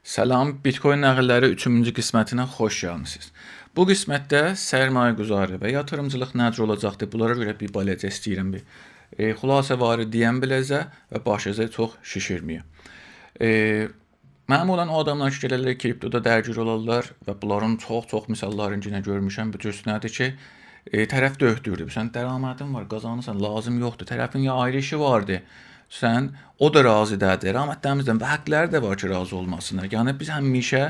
Salam, Bitcoin nəğəlləri 3-cü qismətinə xoş gəlmisiniz. Bu qismətdə sərmayəgüzarı və yatırımcılıq necə olacaqdır, bunlara görə bir balaca istəyirəm bir xülasə deyəm biləcə və başınızı çox şişirməyəm. Mənim olan o adamlar ki, gəlirlər kriptoda dərgir olarlar və bunların çox misallarını yenə görmüşəm. Bu cür nədir ki, tərəf döhdürdü. Sən dərəmədin var, qazanırsan, lazım yoxdur. Tərəfin ya ayrı işi vardı. Sən o da razı deyil. Rəhmətlərimizdən və həqqləri də var ki, razı olmasınlar. Yəni biz həmişə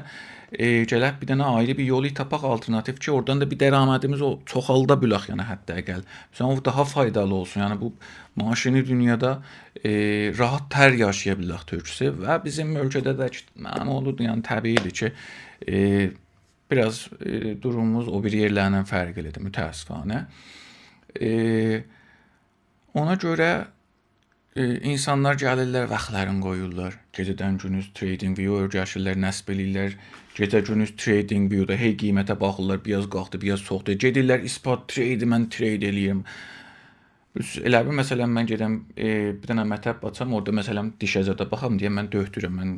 gəlib bir dənə ayrı bir yolu tapaq alternativ ki, oradan da bir dərəmədimiz o çoxalda bilək, yəni hətta əgəl. Sən o daha faydalı olsun. Yəni bu maşini dünyada rahat tər yaşaya bilək türküsü və bizim ölkədə də məlumatıdır, yəni təbiidir ki, biraz durumumuz o bir yerlərlə fərqlidir, mütəəssifanə. Ona görə insanlar gəlirlər, vaxtlarını qoyurlar. Gecədən gündüz trading view öyrəşirlər, nəsb eləyirlər. Gecə gündüz trading view-da hey qiymətə baxırlar, biraz qalxdı, biraz çoxdur. Gedirlər ispat trade, mən trade eləyirəm. Elə bir məsələn mən gedəm bir dənə mətəb açam, orada məsələn dişəcədə baxam deyə mən döhdürəm. Mən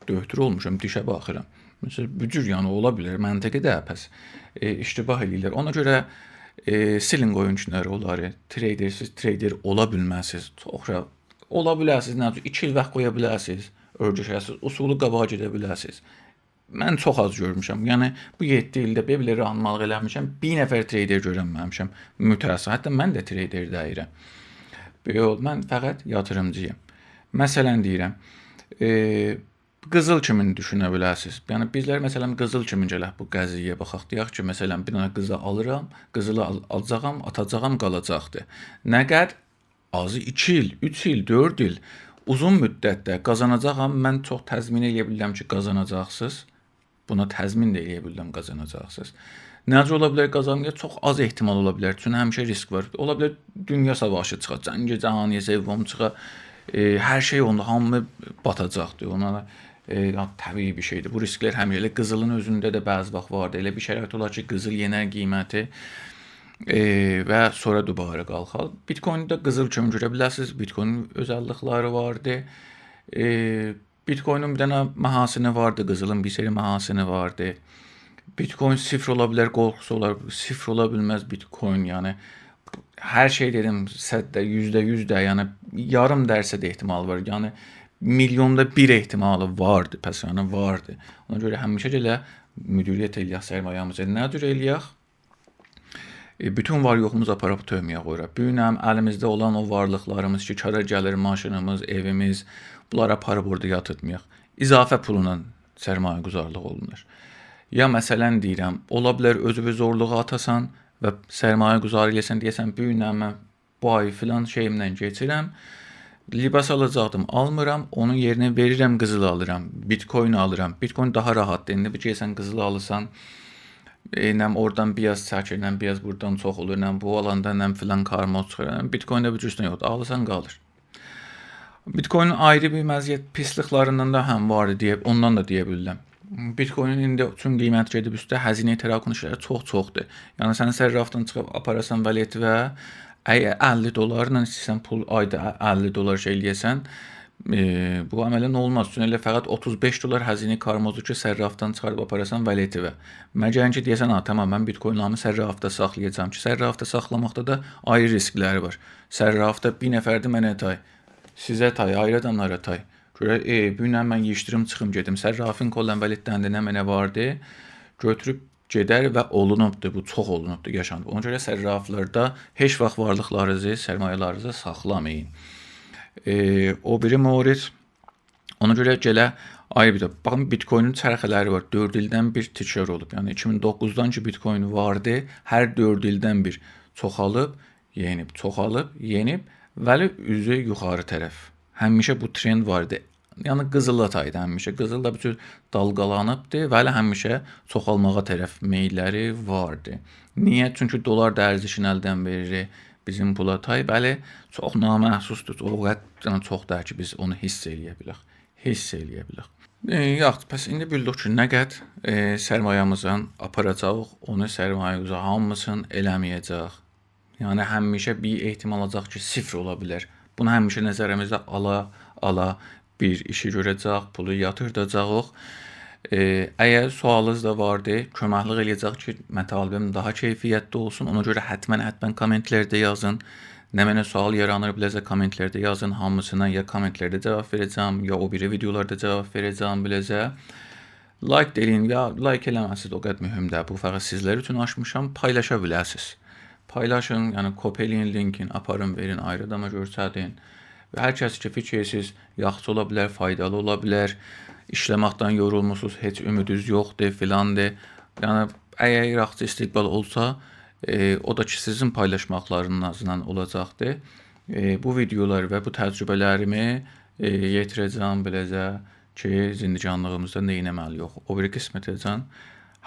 döhdür olmuşam, dişə baxıram. Məsələn bu cür yəni ola bilər, məntiqi də pəs iştibah eləyirlər. Ona görə silin oyunçuları onları, tradersiz trader ola bilməzsiniz. Çox ola bilərsiniz, nə üçün 2 il vaxt qoya bilərsiniz, öyrəşəsiniz, usulu qabağa gedə bilərsiniz. Mən çox az görmüşəm. Yəni bu 7 ildə belə ranmalıq eləmişəm. Bir nəfər trader görənməmişəm. Mütəəssir. Hətta mən də trader deyirəm. Mən fəqət yatırımcıyam. Məsələn deyirəm, qızıl kimi düşünə bilərsiniz. Yəni bizlər məsələn qızıl kimi gələk bu qəziyyəyə baxaq. Deyək ki, məsələn bir dənə qızı alıram, qızılı alacağam, atacağam, qalacaqdır. Nə qədər? Azı 2 il, 3 il, 4 il uzun müddətdə qazanacağam. Mən çox təzmin edə bilirəm ki, qazanacaqsınız. Buna təzmin də edə bilirəm, qazanacaqsınız. Necə ola bilər qazanmaya? Çox az ehtimal ola bilər. Çünki həmişə risk var. Ola bilər dünya savaşı çıxa, cəngə cahaniyə sevvam çıxa. Hər şey onda hamı batacaqdır. Ona təbii bir şeydir. Bu risklər həmişə qızılın özündə də bəzi vaxt vardır. Elə bir şərait olar ki, qızıl yenər qiyməti və sonra dubara qalxar. Bitcoin-də qızıl kimi görə bilərsiniz. Bitcoin-un özəllikləri vardı. Bitcoin-un bir dənə məhasini vardı, qızılın bir seri məhasini vardı. Bitcoin sıfır ola bilər, qorxusu olar, sıfır ola bilməz Bitcoin. Yəni hər şey dedim, səddə, %100də, yəni yarım dərsə də ehtimal var. Yəni milyonda bir ehtimalı vardı, pəs yəni vardı. Ona görə həmişə elə müdiriyyət eləyək sərmayəmizə. Nədir eləyək? Bütün var yoxumuzu aparıb tövməyə qoyuraq. Bu gün əlimizdə olan o varlıqlarımız ki, kara gəlir, maşınımız, evimiz, bunları aparıb orada yatırtmayaq. İzafə pulla sərmayəgüzarlıq olunur. Ya məsələn deyirəm, ola bilər özü zorluğa atasan və sərmayəgüzarı eləsən, deyəsən, bu gün mən bu ay filan şeyimlə keçirəm, libas alacaqdım, almıram, onun yerinə verirəm, qızıl alıram, Bitcoin alıram. Bitcoin daha rahatdır. İndi bir şeysən qızıl alırsan, nəm oradan biraz çəkir, nəm biraz buradan çox olur, nəm bu alanda nəm filan karma çıxır. Bitcoin-də bu cüsdən yoxdur, alırsan qalır. Bitcoin-un ayrı bir məziyyət pisliklərindən də həm var deyib, ondan da deyə bilirəm. Bitcoin-un indi üçün qiymət gedib üstə, həzinə tərakun işləri çoxdur. Yəni sən sərrafdan çıxıb aparasan validetvə, əgər $50 istəyirsən pul ayda $50 şey eləyəsən, bu əmələn olmaz. Çünki elə fəqət $35 həzinə karmozu ki, sərrafdan çıxarıb aparasan validetvə. Məgər ki, deyəsən, tamam, mən Bitcoinlarımı sərrafda saxlayacağam ki, sərrafda saxlamaqda da ayrı riskləri var. Sərrafda bir nəfərdir mənə tay, sizə tay, ayrı adamlara tay. Görə, bu gün mən yişdirim, çıxım gedim. Sərrafın kollan vəlidləndə nə mənə vardı, götürüb gedər və olunubdur. Bu çox olunubdur, yaşanıb. Ona görə sərraflarda heç vaxt varlıqlarınızı, sərmayələrinizi saxlamayın. O biri mövrid. Ona görə gələ ayrı bir də. Baxın, Bitcoin-un çərxələri var. 4 ildən bir təkrar olub. Yəni 2009-dan ki Bitcoin vardı, hər 4 ildən bir çoxalıb, yenib, vəli üzü yuxarı tərəf. Həmişə bu trend vardı. Yəni qızılla taydı həmişə. Qızıl da bütün dalgalanıbdı və həmişə çoxalmağa tərəf meylləri vardı. Niyə? Çünki dolar da ərzişini əldən verir bizim pula tay. Bəli, çox naməhsusdur. O qədər çoxdur ki, biz onu hiss eləyə bilərik. Yaxud, pəs indi bildik ki, nə qədər sərmayəmizin aparacaq, onu sərmayəmizə hamısını eləməyəcək. Yəni həmişə bir ehtimal olacaq ki, sıfır ola bilər. Bunu həmişə nəzərimizdə ala bir işi görəcək, pulu yatırdacağıq Əgər sualınız da vardı, köməklik eləyəcək ki, mətalibim daha keyfiyyətli olsun. Ona görə həttən kommentlərdə yazın. Nə mənə sual yaranır biləcək kommentlərdə yazın. Hamısına ya kommentlərdə cavab verəcəm, ya o biri videolarda cavab verəcəm biləcək. Like deyin ya like eləməsiniz, o qədər mühüm deyil. Bu fəqət sizlər üçün açmışam, paylaşa bilərsiniz. Paylaşın, yəni kopyaleyin linkin, aparın, verin, ayrı adama göstərin. Və hər kəs ki, fikirsiz, yaxşı ola bilər, faydalı ola bilər. İşləməkdən yorulmusunuz, heç ümidiniz yoxdur filandır. Yəni əgər İraqçı istiqbal olsa, o da ki, sizin paylaşmaqlarınızdan olacaqdır. Bu videolar və bu təcrübələrimi yetirəcəm biləcək ki, zindicanlığımızda nə etməliyik. O biri qismətəcən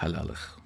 hələlıq.